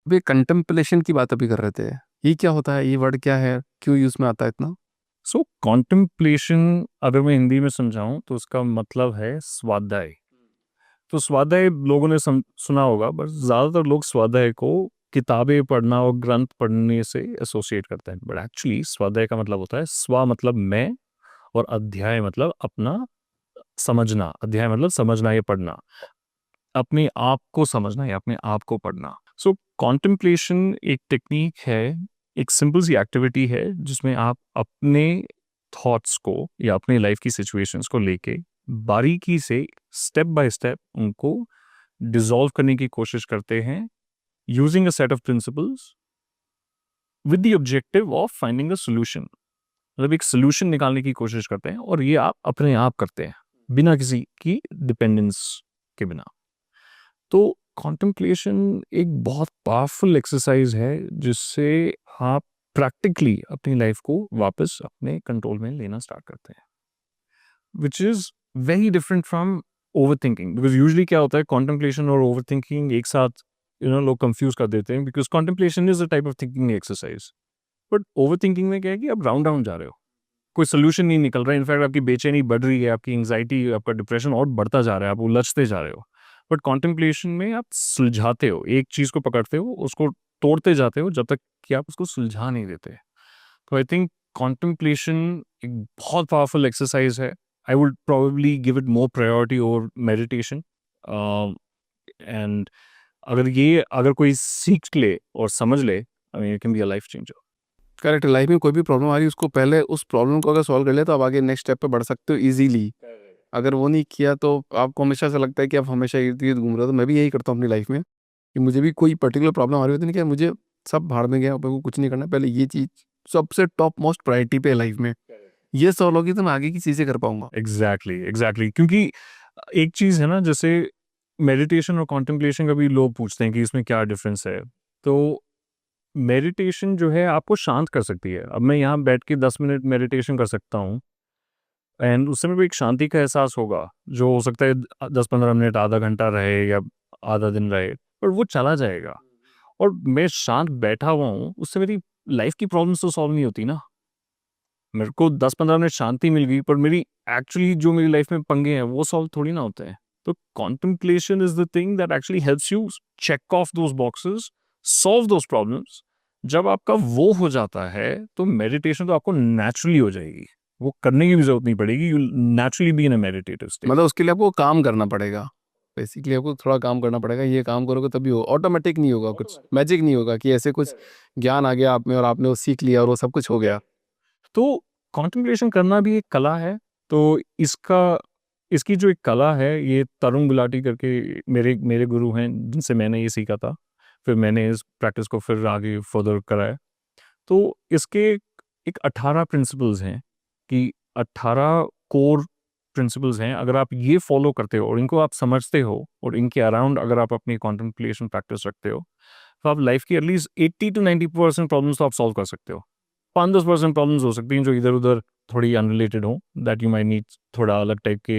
वे contemplation की बात अभी कर रहे थे, ये क्या होता है, ये वर्ड क्या है, क्यों यूज में आता है इतना? सो कॉन्टेम्पलेशन अगर मैं हिंदी में समझाऊं तो उसका मतलब है स्वाध्याय। तो स्वाध्याय लोगों ने सुना होगा, बट ज़्यादातर लोग स्वाध्याय को किताबें पढ़ना और ग्रंथ पढ़ने से एसोसिएट करते हैं। बट एक्चुअली स्वाध्याय का मतलब होता है स्व मतलब मैं, और अध्याय मतलब अपना समझना। अध्याय मतलब समझना या पढ़ना, अपने आप को समझना या अपने आप को पढ़ना। सो कॉन्टेम्पलेशन एक टेक्निक है, एक सिंपल सी एक्टिविटी है जिसमें आप अपने थॉट्स को या अपने लाइफ की सिचुएशंस को लेके बारीकी से स्टेप बाय स्टेप उनको डिसॉल्व करने की कोशिश करते हैं, using a set of principles with the objective of finding a solution. मतलब एक सोल्यूशन निकालने की कोशिश करते हैं, और ये आप अपने आप करते हैं बिना किसी की डिपेंडेंस के बिना। तो कॉन्टेम्पलेशन एक बहुत पावरफुल एक्सरसाइज है जिससे आप प्रैक्टिकली अपनी लाइफ को वापस अपने कंट्रोल में लेना स्टार्ट करते हैं, which is very different from over thinking. Because usually क्या होता है, कॉन्टेम्पलेशन और ओवर थिंकिंग एक साथ लोग कंफ्यूज कर देते हैं, because contemplation is a type of thinking exercise, but over thinking में क्या है कि आप राउंड राउंड जा रहे हो, कोई सोल्यूशन नहीं निकल रहा है। इनफैक्ट आपकी बेचैनी बढ़ रही है, आपकी एंग्जाइटी, आपका डिप्रेशन और बढ़ता जा रहा है, आप उलझते जा रहे हो। बट कॉन्टेम्पलेशन में आप सुलझाते हो, एक चीज को पकड़ते हो, उसको तोड़ते जाते हो जब तक कि आप उसको सुलझा नहीं देते। तो आई थिंक कॉन्टेम्पलेशन एक बहुत पावरफुल एक्सरसाइज है। I would probably give it more priority over meditation. And अगर कोई सीख ले और समझ ले, I mean it can be a life changer. Correct, life में कोई भी प्रॉब्लम आ रही है उसको पहले उस प्रॉब्लम को अगर सॉल्व कर ले तो आप आगे नेक्स्ट स्टेप पे बढ़ सकते हो इजीली। अगर वो नहीं किया तो आपको हमेशा से लगता है कि आप हमेशा इर्द गिर्द घूम रहे हो। तो मैं भी यही करता हूँ अपनी लाइफ में कि मुझे भी कोई पर्टिकुलर प्रॉब्लम आ रही होती है, नहीं क्या मुझे सब भाड़ में गया, मेरे को कुछ नहीं करना, पहले ये चीज़ सबसे टॉप मोस्ट प्रायोरिटी पे है लाइफ में। ये सॉल्व होगी तो मैं आगे की चीज़ें कर पाऊंगा। एग्जैक्टली एग्जैक्टली, क्योंकि एक चीज है ना, जैसे मेडिटेशन और कॉन्टेम्पलेशन का भी लोग पूछते हैं कि इसमें क्या डिफरेंस है। तो मेडिटेशन जो है आपको शांत कर सकती है। अब मैं यहाँ बैठ के 10 मिनट मेडिटेशन कर सकता हूँ, एंड उस समय भी एक शांति का एहसास होगा, जो हो सकता है 10-15 मिनट, आधा घंटा रहे या आधा दिन रहे, पर वो चला जाएगा। और मैं शांत बैठा हुआ हूँ, उससे मेरी लाइफ की प्रॉब्लम्स तो सॉल्व नहीं होती ना। मेरे को 10-15 मिनट शांति मिल गई, पर मेरी एक्चुअली जो मेरी लाइफ में पंगे हैं वो सॉल्व थोड़ी ना होते हैं। तो contemplation is the thing that actually helps you check off those boxes, solve those problems. जब आपका वो हो जाता है तो मेडिटेशन तो आपको नेचुरली हो जाएगी, वो करने की भी जरूरत नहीं पड़ेगी, you naturally be in a meditative state. मतलब उसके लिए आपको काम करना पड़ेगा, बेसिकली आपको थोड़ा काम करना पड़ेगा। ये काम करोगे तभी हो, ऑटोमेटिक नहीं होगा, कुछ मैजिक नहीं होगा कि ऐसे कुछ ज्ञान आ गया आप में और आपने वो सीख लिया और वो सब कुछ हो गया। तो कॉन्टेम्पलेशन करना भी एक कला है। तो इसकी जो एक कला है, ये तरुण गुलाटी करके मेरे मेरे गुरु हैं जिनसे मैंने ये सीखा था। फिर मैंने इस प्रैक्टिस को फिर आगे फर्दर कराया। तो इसके एक 18 प्रिंसिपल्स हैं, कि 18 कोर प्रिंसिपल्स हैं। अगर आप ये फॉलो करते हो और इनको आप समझते हो, और इनके अराउंड अगर आप अपनी कॉन्टेम्पलेशन प्रैक्टिस रखते हो, तो आप लाइफ की एटलीस्ट 80 to 90% प्रॉब्लम्स तो आप सॉल्व कर सकते हो। 5-10% प्रॉब्लम्स हो सकती हैं जो इधर उधर थोड़ी अनरिलेटेड हो, दैट यू माई नीड थोड़ा अलग टाइप के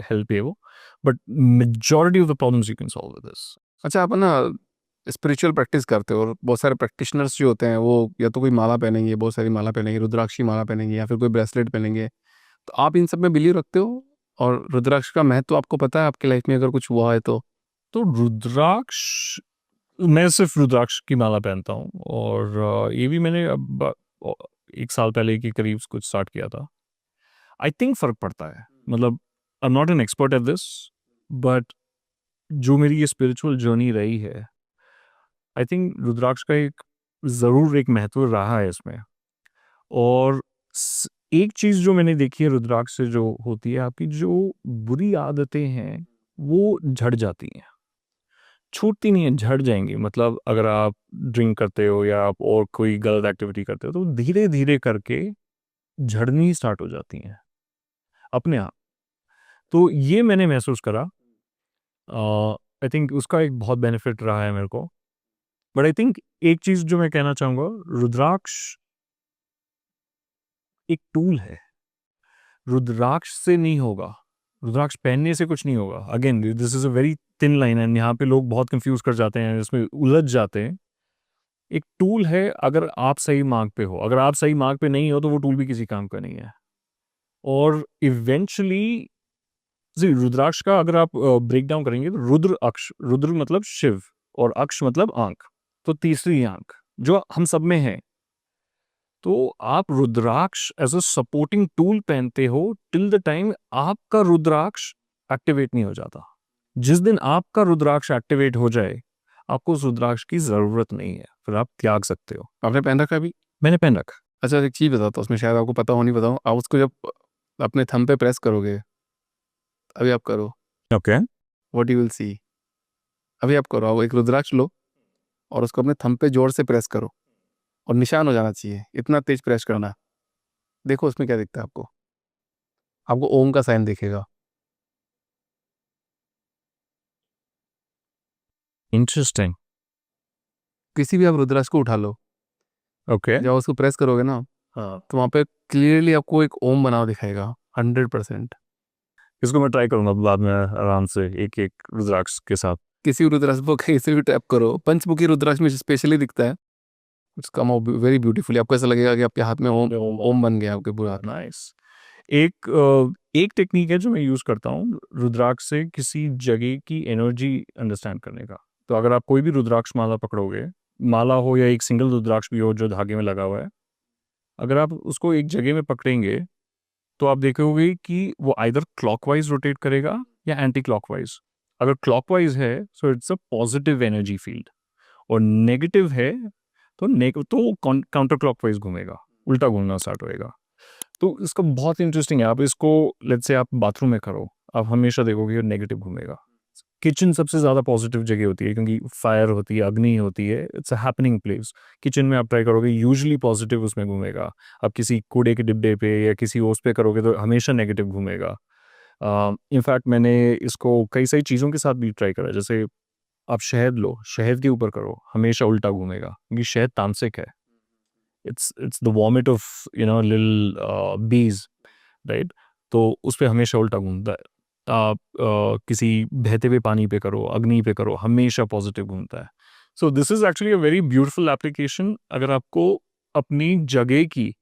हेल्प है वो, but majority of the problems you can solve with this. अच्छा, आप ना स्पिरिचुअल प्रैक्टिस करते हो और बहुत सारे प्रैक्टिशनर्स जो होते हैं वो या तो कोई माला पहनेंगे, बहुत सारी माला पहनेंगे, रुद्राक्षी माला पहनेंगे या फिर कोई ब्रेसलेट पहनेंगे। तो आप इन सब में बिलीव रखते हो? और रुद्राक्ष का महत्व आपको पता है आपकी लाइफ में अगर कुछ हुआ है तो? तो रुद्राक्ष, मैं सिर्फ रुद्राक्ष की माला पहनता हूँ, और ये भी मैंने अब 1 साल पहले के करीब कुछ स्टार्ट किया था। आई थिंक फर्क पड़ता है, मतलब I am not an expert at this, but जो मेरी ये स्पिरिचुअल जर्नी रही है, आई थिंक रुद्राक्ष का एक ज़रूर एक महत्व रहा है इसमें। और एक चीज़ जो मैंने देखी है रुद्राक्ष से जो होती है, आपकी जो बुरी आदतें हैं वो झड़ जाती हैं, छूटती नहीं है, झड़ जाएंगी। मतलब अगर आप ड्रिंक करते हो या आप और कोई गलत एक्टिविटी करते हो, तो धीरे धीरे करके झड़नी स्टार्ट हो जाती हैं अपने आप। तो ये मैंने महसूस करा। आई थिंक उसका एक बहुत बेनिफिट रहा है मेरे को। बट आई थिंक एक चीज जो मैं कहना चाहूंगा, रुद्राक्ष एक टूल है, रुद्राक्ष से नहीं होगा। रुद्राक्ष पहनने से कुछ नहीं होगा। Again this is a very thin line and यहाँ पे लोग बहुत कंफ्यूज कर जाते हैं, इसमें उलझ जाते हैं। एक टूल है, अगर आप सही मार्ग पे हो, अगर आप सही मार्ग पे नहीं हो तो वो टूल भी किसी काम का नहीं है। और इवेंचुअली रुद्राक्ष का अगर आप ब्रेक डाउन करेंगे तो रुद्र अक्ष, रुद्र मतलब शिव और अक्ष मतलब आंख, तो तीसरी आंख जो हम सब में है। तो आप रुद्राक्ष एज अ सपोर्टिंग टूल पहनते हो टिल द टाइम आपका रुद्राक्ष एक्टिवेट नहीं हो जाता। जिस दिन आपका रुद्राक्ष एक्टिवेट हो जाए, आपको उस रुद्राक्ष की जरूरत नहीं है, फिर आप त्याग सकते हो। आपने पहन रखा अभी? मैंने पहन रखा। अच्छा, एक चीज़ बताता हूँ, उसमें शायद आपको पता हो नहीं बताऊँ। आप उसको जब अपने थंब पे प्रेस करोगे, अभी आप करो, okay what you will see. अभी आप करो, आप एक रुद्राक्ष लो और उसको अपने थंब पे जोर से प्रेस करो और निशान हो जाना चाहिए, इतना तेज प्रेस करना। देखो उसमें क्या दिखता है आपको। आपको ओम का साइन दिखेगा। इंटरेस्टिंग। किसी भी आप रुद्राक्ष को उठा लो, ओके जब उसको प्रेस करोगे ना, हाँ, तो वहाँ पे क्लियरली आपको एक ओम बना हुआ दिखाएगा 100%। इसको मैं ट्राई करूंगा बाद में आराम से एक एक रुद्राक्ष के साथ। किसी भी रुद्राक्ष को कहीं से भी टैप करो, पंचमुखी रुद्राक्ष में स्पेशली दिखता है, उसका वेरी ब्यूटीफुली आपको ऐसा लगेगा कि आपके हाथ में ओम ओम बन गया आपके पूरा हाथ। नाइस। एक टेक्निक है जो मैं यूज करता हूँ रुद्राक्ष से किसी जगह की एनर्जी अंडरस्टैंड करने का। तो अगर आप कोई भी रुद्राक्ष माला पकड़ोगे, माला हो या एक सिंगल रुद्राक्ष भी हो जो धागे में लगा हुआ है, अगर आप उसको एक जगह में पकड़ेंगे तो आप देखोगे कि वो आइदर क्लॉकवाइज रोटेट करेगा या एंटी क्लॉकवाइज। अगर क्लॉकवाइज है so it's a positive energy field, और नेगेटिव है तो काउंटर क्लॉकवाइज घूमेगा, उल्टा घूमना स्टार्ट होएगा। तो इसका बहुत इंटरेस्टिंग है। आप इसको लेट्स से आप बाथरूम में करो, आप हमेशा देखोगे नेगेटिव घूमेगा। किचन सबसे ज़्यादा पॉजिटिव जगह होती है क्योंकि फायर होती है, अग्नि होती है, it's a happening place. Kitchen में आप ट्राई करोगे यूजुअली पॉजिटिव उसमें घूमेगा। आप किसी कूड़े के डिब्बे पे या किसी ओस पे करोगे तो हमेशा नेगेटिव घूमेगा। इनफैक्ट मैंने इसको कई सारी चीज़ों के साथ भी ट्राई करा, जैसे आप शहद लो, शहद के ऊपर करो, हमेशा उल्टा घूमेगा क्योंकि शहद तामसिक है। इट्स द वॉमिट ऑफ लिल बीज, राइट। तो उस पे हमेशा उल्टा घूमता है। आप किसी बहते हुए पानी पे करो, अग्नि पे करो, हमेशा पॉजिटिव घूमता है। So this is actually a very beautiful application. अगर आपको अपनी जगह की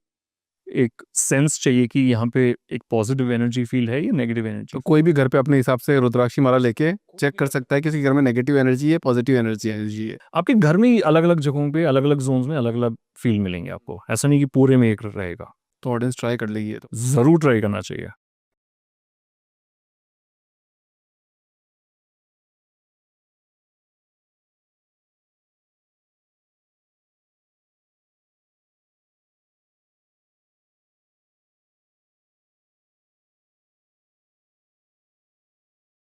एक सेंस चाहिए कि यहाँ पे एक पॉजिटिव एनर्जी फील है या नेगेटिव एनर्जी, तो कोई भी घर पे अपने हिसाब से रुद्राक्षी माला लेके चेक कर सकता है कि उसके घर में नेगेटिव एनर्जी है, पॉजिटिव एनर्जी है। आपके घर में ही अलग अलग जगहों पे अलग अलग जोन्स में अलग अलग फील मिलेंगे आपको, ऐसा नहीं कि पूरे में एक रहेगा। तो ऑडियंस ट्राई कर लेगी ये तो। ज़रूर ट्राई करना चाहिए।